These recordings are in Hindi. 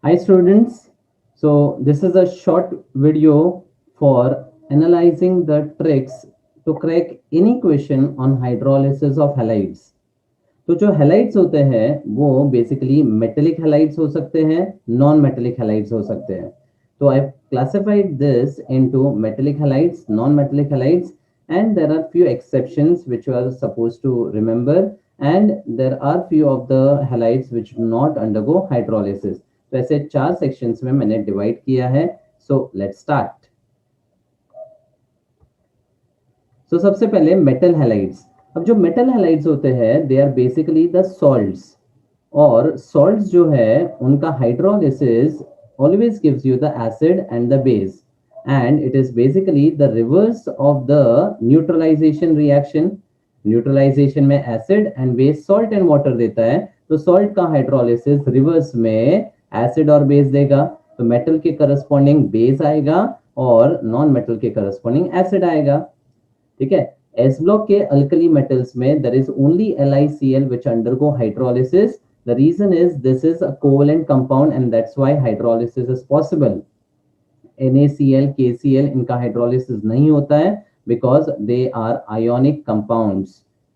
Hi students, so this is a short video for analyzing the tricks to crack any question on hydrolysis of halides. तो जो हेलाइड्स होते हैं वो बेसिकली मेटेलिक हेलाइड्स हो सकते हैं, नॉन मेटेलिक हेलाइड्स हो सकते हैं. तो I classified this into metallic halides, non metallic halides, and there are few exceptions which you are supposed to remember, and there are few of the halides which do not undergo hydrolysis. तो ऐसे चार सेक्शंस में मैंने डिवाइड किया है. So let's start. सो सबसे पहले मेटल हैलाइड्स. अब जो मेटल हैलाइड्स होते हैं they are basically the salts, और सॉल्ट्स जो है उनका hydrolysis always gives you the acid and the base, and it is basically the reverse of the neutralization reaction. Neutralization में acid and base salt and water देता है, तो सॉल्ट का हाइड्रोलिसिस रिवर्स में एसिड और बेस देगा. तो मेटल के करस्पॉन्डिंग बेस आएगा और नॉन मेटल के करस्पॉन्डिंग एसिड आएगा. ठीक है. एस ब्लॉक के अल्कली मेटल्स में there is only LiCl which undergo hydrolysis. The reason is this is a covalent compound and that's why hydrolysis is possible. NaCl, KCl इनका हाइड्रोलिसिस नहीं होता है because they are ionic compounds,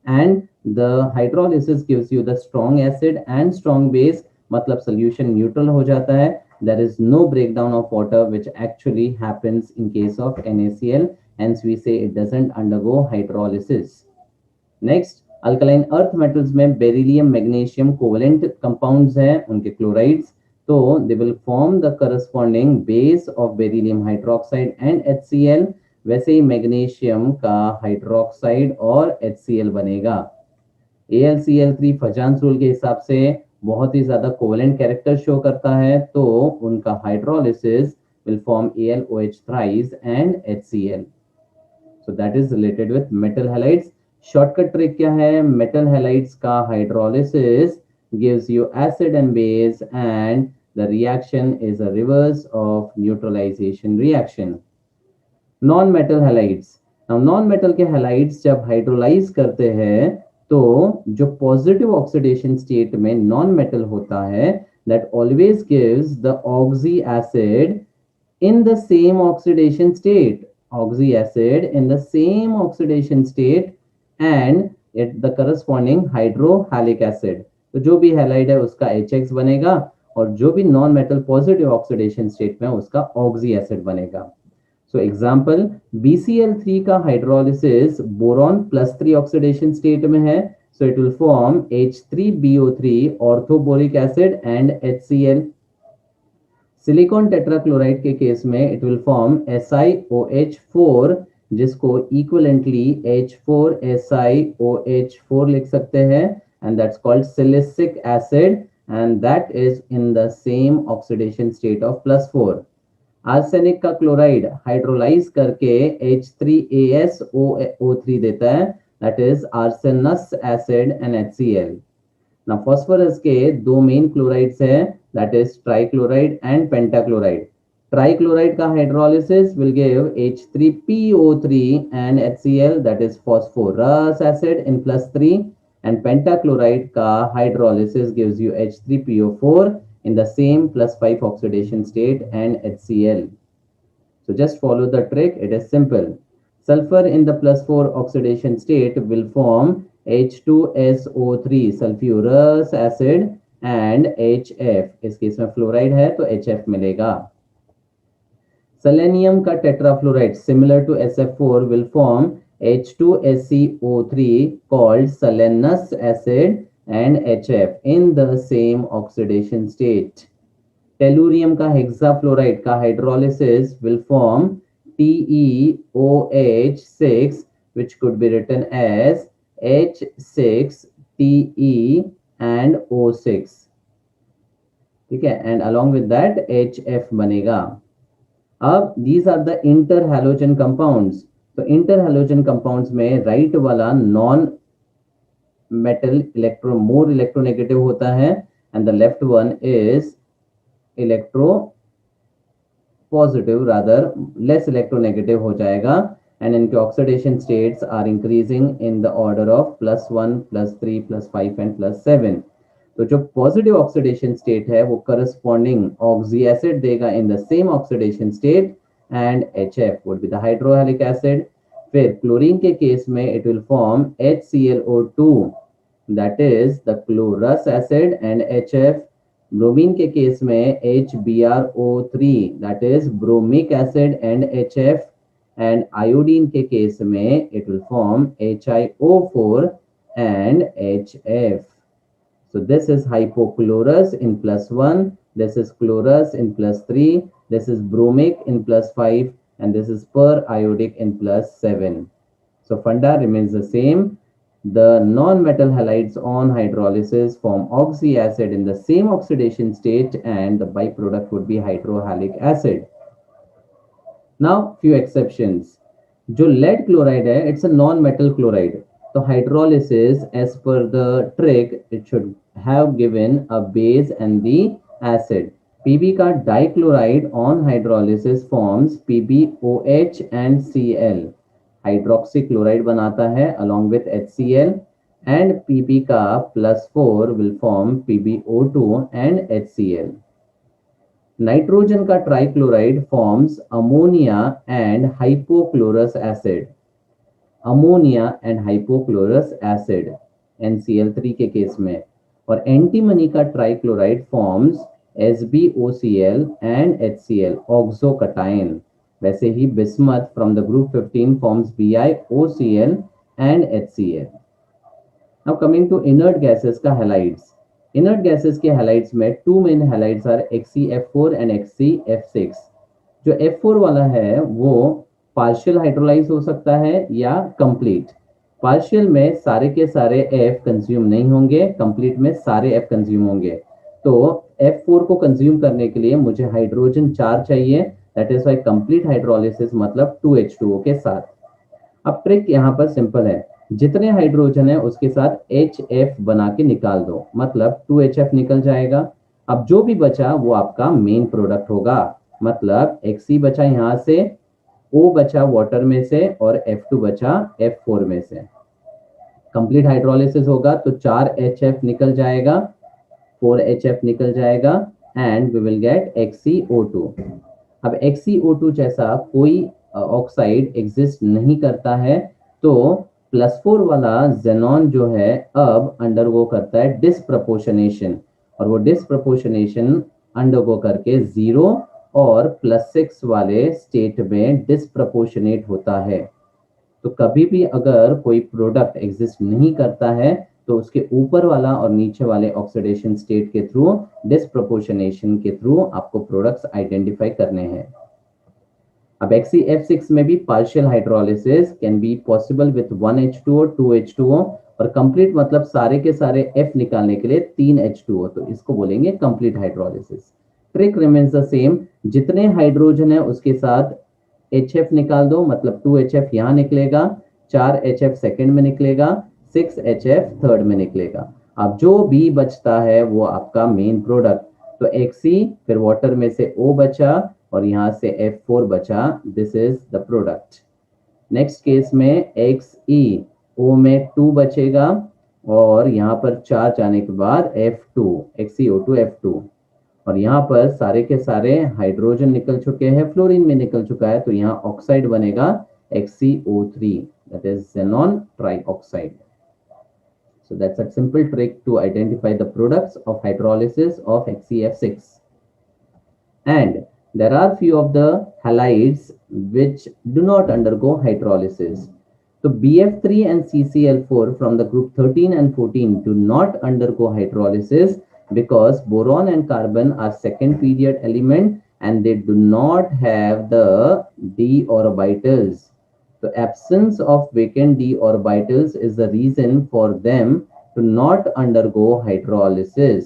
and the hydrolysis gives you the strong acid and strong base, मतलब solution neutral हो जाता है. There is no breakdown of water which actually happens in case of NaCl, hence we say it doesn't undergo hydrolysis. Next, alkaline earth metals में बेरिलियम मैग्नीशियम कोवेलेंट कंपाउंड्स हैं, उनके क्लोराइड्स, तो they will form the corresponding base of beryllium hydroxide and HCl. वैसे ही मैग्नीशियम का हाइड्रोक्साइड और HCl बनेगा. AlCl3 फजान्स रूल के हिसाब से बहुत ही ज्यादा कोवेलेंट कैरेक्टर शो करता है, तो उनका hydrolysis will form AlOH thrice and HCl. So that is related with metal halides. Shortcut trick क्या है? मेटल हैलाइड्स का hydrolysis gives you acid and base, and the reaction is a reverse of neutralization reaction. Non metal halides. Now non metal के हैलाइड्स जब हाइड्रोलाइज करते हैं तो जो पॉजिटिव ऑक्सीडेशन स्टेट में नॉन मेटल होता है that always gives the oxy acid in the same oxidation state. Oxy acid in the same oxidation state and it the corresponding hydrohalic acid. तो जो भी हैलाइड है उसका HX बनेगा और जो भी non metal positive oxidation state में उसका ऑक्सी एसिड बनेगा. सो एग्जांपल, BCl3 का हाइड्रोलिसिस बोरॉन +3 ऑक्सीडेशन स्टेट में है, so it will form H3BO3 orthoboric acid and HCl. Silicon tetrachloride के केस में इट विल फॉर्म SiOH4, जिसको इक्विवेलेंटली H4SiOH4 लिख सकते हैं, and that's called silicic acid, and that is in the same oxidation state of +4. Arsenic का क्लोराइड हाइड्रोलाइज करके H3AsO3 देता है, that is arsenous acid and HCl. ना फास्फोरस के दो मेन क्लोराइड्स हैं, that is trichloride and pentachloride. Trichloride का hydrolysis will give H3PO3 and HCl, that is phosphorus acid in +3, and pentachloride का hydrolysis gives you H3PO4 in the same +5 oxidation state and HCl. So just follow the trick, it is simple. Sulfur in the +4 oxidation state will form H2SO3 sulfurous acid and HF. इस केस में फ्लोराइड है तो HF मिलेगा. सेलेनियम का tetrafluoride similar to SF4 will form H2SiO3 called selenous acid and HF in the same oxidation state. Tellurium का hexafluoride का hydrolysis will form TeOH6, which could be written as H6Te and O6. ठीक है, and along with that HF बनेगा. अब these are the interhalogen compounds. तो interhalogen compounds में right वाला non metal more electronegative होता है, and the left one is electropositive, rather less electronegative हो जाएगा, and इनके oxidation states are increasing in the order of +1, +3, +5 and +7. तो जो पॉजिटिव ऑक्सीडेशन स्टेट है वो करस्पॉन्डिंग ऑक्सी एसिड देगा in the same oxidation state and HF would be the hydrohalic acid. फिर क्लोरीन के केस में it will form HClO2 that is the chlorous acid and HF। Bromine के केस में HbRO3 that is bromic acid and HF। And iodine के केस में it will form HiO4 and HF. So this is hypochlorous in +1, this is chlorus in +3, this is bromic in +5, and this is periodic in +7. So funda remains the same. The non-metal halides on hydrolysis form oxy acid in the same oxidation state, and the byproduct would be hydrohalic acid. Now few exceptions. जो lead chloride है, it's a non-metal chloride. So hydrolysis, as per the trick, it should have given a base and the acid. Pb का dichloride on hydrolysis forms PbOH and Cl. Hydroxychloride बनाता है along with HCl, and Pb का +4 will form PbO2 and HCl. Nitrogen का trichloride forms ammonia and hypochlorous acid. Ammonia and hypochlorous acid NCl3 के केस में। और एंटीमनी का trichloride forms SbOCl and HCl ऑक्सोकटाइन। वैसे ही bismuth from the group 15 forms BiOCl and HCl। Now coming to inert gases का हैलाइड्स। इनर्ट गैसेस के हैलाइड्स में two main halides are XeF4 and XeF6। जो F4 वाला है वो पार्शियल हाइड्रोलाइज हो सकता है या कंप्लीट। पार्शियल में सारे के सारे F कंज्यूम नहीं होंगे, कंप्लीट में सारे F कंज्यूम होंगे। तो F4 को कंज्यूम करने के लिए मुझे हाइड्रोजन 4 चाहिए, that is why complete hydrolysis मतलब 2H2O के साथ। अब ट्रिक यहाँ पर सिंपल है, जितने हाइड्रोजन है उसके साथ HF बना के निकाल दो, मतलब 2HF निकल जाएगा। अब जो भी बचा वो आपका मेन प्रोडक्ट होगा, मतलब Xe बचा यहाँ से, O बचा वाटर में से, और F2 बचा F4 में से। कंप्लीट हाइड्रोलिसिस होगा तो 4HF निकल जाएगा, 4HF निकल जाएगा, and we will get XeO2। अब XeO2 जैसा कोई ऑक्साइड एग्जिस्ट नहीं करता है, तो +4 वाला जेनॉन जो है अब अंडरगो करता है डिसप्रपोर्शनेशन, और वो डिसप्रपोर्शनेशन अंडरगो करके 0 और +6 वाले स्टेट में डिसप्रपोर्शनेट होता है। तो कभी भी अगर कोई प्रोडक्ट एग्जिस्ट नहीं करता है तो उसके ऊपर वाला और नीचे वाले ऑक्सीडेशन स्टेट के थ्रू, डिसप्रपोर्शनेशन के थ्रू आपको प्रोडक्ट्स आइडेंटिफाई करने हैं। अब XeF6 में भी partial hydrolysis can be possible with 1H2O 2H2O, और कंप्लीट मतलब सारे के सारे F निकालने के लिए 3H2O, तो इसको बोलेंगे complete hydrolysis. Trick remains the same, जितने हाइड्रोजन है उसके साथ HF निकाल दो, मतलब 2HF यहाँ निकलेगा, 4HF सेकंड में निकलेगा, 6HF थर्ड में निकलेगा। अब जो भी बचता है वो आपका मेन प्रोडक्ट, तो Xe फिर वाटर में से O बचा और यहाँ से F4 बचा, this is the product. Next case में Xe, O में 2 बचेगा और यहाँ पर 4 जाने के बाद F2, XeO2 F2, और यहाँ पर सारे के सारे हाइड्रोजन निकल चुके हैं, फ्लोरीन में निकल चुका है, तो यहाँ ऑक्साइड बनेगा XeO3, that is xenon trioxide. So that's a simple trick to identify the products of hydrolysis of XeF6. And there are few of the halides which do not undergo hydrolysis. So BF3 and CCl4 from the group 13 and 14 do not undergo hydrolysis because boron and carbon are second period element and they do not have the d orbitals. The absence of vacant d orbitals is the reason for them to not undergo hydrolysis.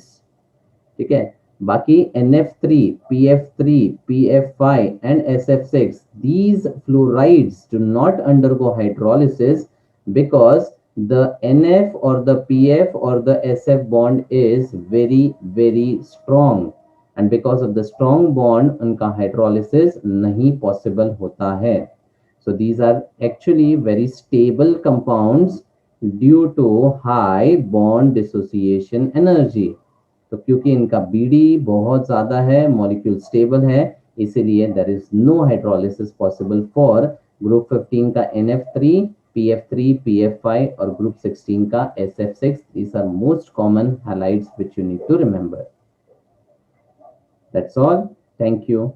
ठीक है, बाकी NF3, PF3, PF5 and SF6, these fluorides do not undergo hydrolysis because the NF or the PF or the SF bond is very strong, and because of the strong bond उनका hydrolysis नहीं possible होता है. So these are actually very stable compounds due to high bond dissociation energy. तो क्योंकि इनका बीडी बहुत ज्यादा है, मॉलिक्यूल स्टेबल है, इसीलिए there is no hydrolysis possible for group 15 का NF3, PF3, PF5 और ग्रुप 16 का SF6। These are most common halides which you need to remember. That's all. Thank you.